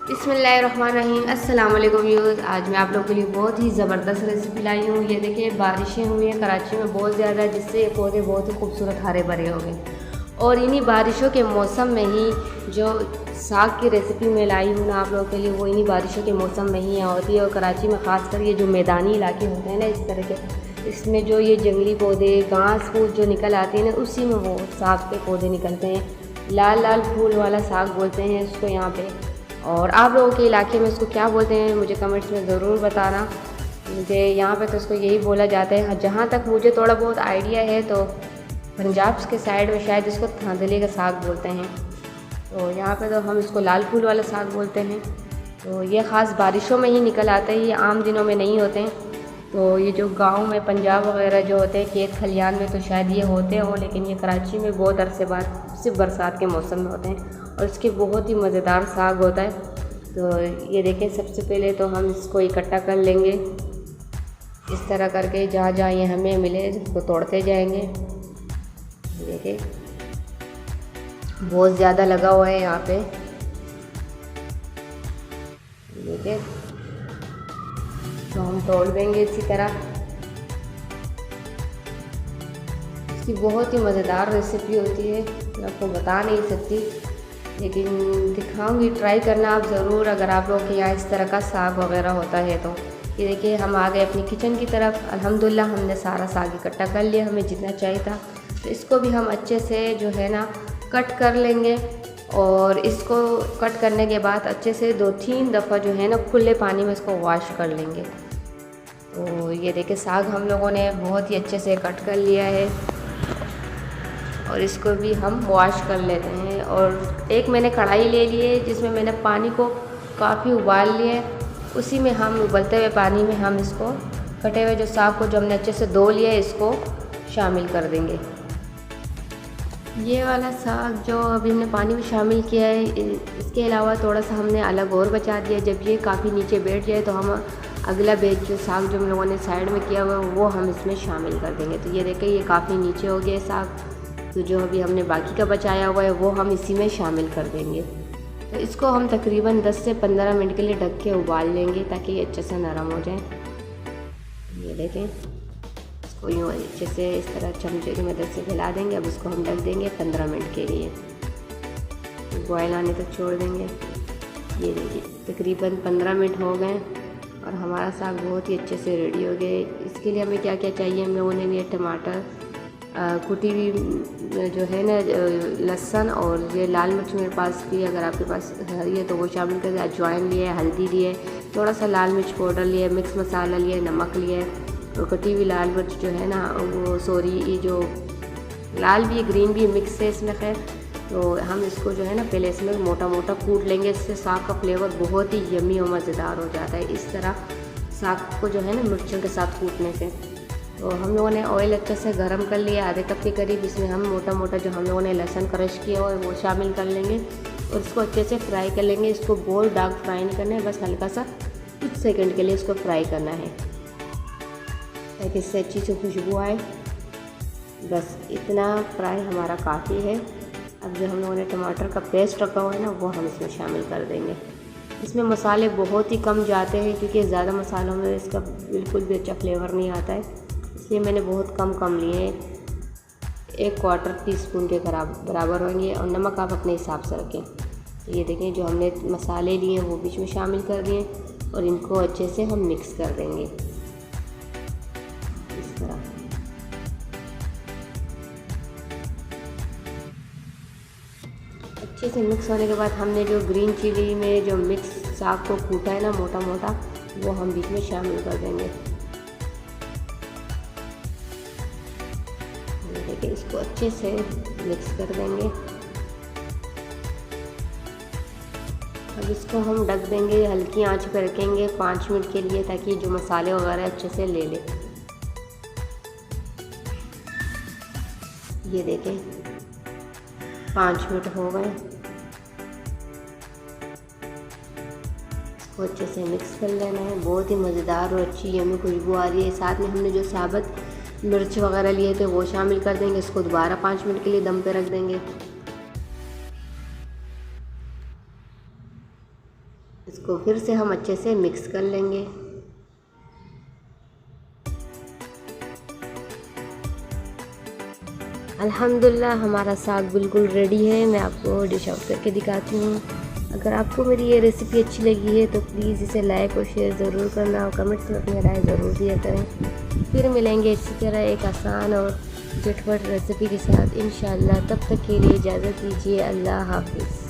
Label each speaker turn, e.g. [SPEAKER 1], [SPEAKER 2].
[SPEAKER 1] बिस्मिल्लाहिर्रहमानिर्रहीम। अस्सलाम वालेकुम व्यूअर्स। आज मैं आप लोगों के लिए बहुत ही ज़बरदस्त रेसिपी लाई हूँ। ये देखिए, बारिशें हुई हैं कराची में बहुत ज़्यादा, जिससे ये पौधे बहुत ही खूबसूरत हरे भरे हो गए। और इन्हीं बारिशों के मौसम में ही जो साग की रेसिपी मैं लाई हूँ ना आप लोगों के लिए, वो इन्हीं बारिशों के मौसम में ही होती है। और कराची में ख़ासकर ये जो मैदानी इलाके होते हैं ना इस तरह के, इसमें जो ये जंगली पौधे घास फूस जो निकल आती है ना, उसी में वो साग के पौधे निकलते हैं। लाल लाल फूल वाला साग बोलते हैं इसको यहाँ पे। और आप लोगों के इलाके में इसको क्या बोलते हैं मुझे कमेंट्स में ज़रूर बताना। मुझे यहाँ पे तो इसको यही बोला जाता है। जहाँ तक मुझे थोड़ा बहुत आइडिया है तो पंजाब के साइड में शायद इसको धांधली का साग बोलते हैं। तो यहाँ पे तो हम इसको लाल फूल वाला साग बोलते हैं। तो ये ख़ास बारिशों में ही निकल आते हैं, ये आम दिनों में नहीं होते हैं। तो ये जो गांव में पंजाब वगैरह जो होते हैं खेत खलियान में, तो शायद ये होते हों, लेकिन ये कराची में बहुत अरसे बाद सिर्फ बरसात के मौसम में होते हैं। और इसके बहुत ही मज़ेदार साग होता है। तो ये देखें, सबसे पहले तो हम इसको इकट्ठा कर लेंगे इस तरह करके। जहाँ जहाँ ये हमें मिले उसको तोड़ते जाएंगे। देखिए बहुत ज़्यादा लगा हुआ है यहाँ पे, देखिए। तो हम तोड़ देंगे इसी तरह। इसकी बहुत ही मज़ेदार रेसिपी होती है, मैं आपको बता नहीं सकती, लेकिन दिखाऊंगी। ट्राई करना आप ज़रूर अगर आप लोगों के यहाँ इस तरह का साग वगैरह होता है तो। ये देखिए, हम आ गए अपनी किचन की तरफ। अल्हम्दुलिल्लाह हमने सारा साग इकट्ठा कर लिया, हमें जितना चाहिए था। तो इसको भी हम अच्छे से जो है ना कट कर लेंगे। और इसको कट करने के बाद अच्छे से 2-3 दफ़ा जो है ना खुले पानी में इसको वॉश कर लेंगे। तो ये देखिए, साग हम लोगों ने बहुत ही अच्छे से कट कर लिया है। और इसको भी हम वॉश कर लेते हैं। और एक मैंने कढ़ाई ले ली है जिसमें मैंने पानी को काफ़ी उबाल लिया है। उसी में हम उबलते हुए पानी में हम इसको कटे हुए जो साग को जो हमने अच्छे से धो लिया है इसको शामिल कर देंगे। ये वाला साग जो अभी हमने पानी में शामिल किया है, इसके अलावा थोड़ा सा हमने अलग और बचा दिया। जब ये काफ़ी नीचे बैठ जाए तो हम अगला बैच जो साग जो हम लोगों ने साइड में किया हुआ है वो हम इसमें शामिल कर देंगे। तो ये देखिए, ये काफ़ी नीचे हो गया साग। तो जो अभी हमने बाकी का बचाया हुआ है वो हम इसी में शामिल कर देंगे। तो इसको हम तकरीबन 10 से 15 मिनट के लिए ढक के उबाल लेंगे ताकि ये अच्छे से नरम हो जाए। ये देखें, इसको यूँ अच्छे से इस तरह चमचे की मदद से फैला देंगे। अब इसको हम ढक देंगे 15 मिनट के लिए, बॉयल आने तक छोड़ देंगे। ये देखिए, तकरीबन 15 मिनट हो गए और हमारा साग बहुत ही अच्छे से रेडी हो गया। इसके लिए हमें क्या क्या चाहिए, हम लोगों ने लिए टमाटर, कुटी हुई जो है ना लहसुन, और ये लाल मिर्च मेरे पास भी, अगर आपके पास हरी है तो वो शामिल कर। अजवाइन लिए, हल्दी लिए, थोड़ा सा लाल मिर्च पाउडर लिए, मिक्स मसाला लिए, नमक लिए, और कटी हुई लाल मिर्च जो है ना वो ये जो लाल भी ग्रीन भी मिक्स है इसमें। खैर, तो हम इसको जो है ना पहले इसमें मोटा मोटा कूट लेंगे। इससे साग का फ्लेवर बहुत ही यमी और मज़ेदार हो जाता है इस तरह साग को जो है ना मिर्चों के साथ कूटने से। तो हम लोगों ने ऑयल अच्छे से गर्म कर लिया, आधे कप के करीब। इसमें हम मोटा मोटा जो हम लोगों ने लहसुन क्रश किया हुआ है वो शामिल कर लेंगे और इसको अच्छे से फ्राई कर लेंगे। इसको बहुत डार्क फ्राई नहीं करना है, बस हल्का सा कुछ सेकंड के लिए इसको फ्राई करना है ताकि इससे अच्छी सी खुशबू आए। बस इतना फ्राई हमारा काफ़ी है। अब जो हम लोगों ने टमाटर का पेस्ट रखा हुआ है ना वो हम इसमें शामिल कर देंगे। इसमें मसाले बहुत ही कम जाते हैं क्योंकि ज़्यादा मसालों में इसका बिल्कुल भी अच्छा फ्लेवर नहीं आता है, इसलिए मैंने बहुत कम लिए हैं। 1/4 टीस्पून के बराबर होंगे। और नमक आप अपने हिसाब से रखें। तो ये देखें, जो हमने मसाले लिए हैं वो बीच में शामिल कर दिए और इनको अच्छे से हम मिक्स कर देंगे इस तरह। अच्छे से मिक्स होने के बाद हमने जो ग्रीन चिली में जो मिक्स साग को कूटा है ना मोटा मोटा, वो हम बीच में शामिल कर देंगे। देखिए, इसको अच्छे से मिक्स कर देंगे। अब इसको हम ढक देंगे, हल्की आंच पर रखेंगे 5 मिनट के लिए ताकि जो मसाले वगैरह अच्छे से ले ले। ये देखें, 5 मिनट हो गए। इसको अच्छे से मिक्स कर लेना है। बहुत ही मज़ेदार और अच्छी यमी खुशबू आ रही है। साथ में हमने जो साबुत मिर्च वगैरह लिए थे वो शामिल कर देंगे। इसको दोबारा 5 मिनट के लिए दम पे रख देंगे। इसको फिर से हम अच्छे से मिक्स कर लेंगे। अल्हम्दुलिल्लाह हमारा साग बिल्कुल रेडी है। मैं आपको डिश आउट करके दिखाती हूँ। अगर आपको मेरी ये रेसिपी अच्छी लगी है तो प्लीज़ इसे लाइक और शेयर ज़रूर करना और कमेंट्स में अपनी राय ज़रूर दिया करें। फिर मिलेंगे इसी तरह एक आसान और झटपट रेसिपी के साथ इंशाअल्लाह। तब तक के लिए इजाज़त दीजिए। अल्लाह हाफ़िज़।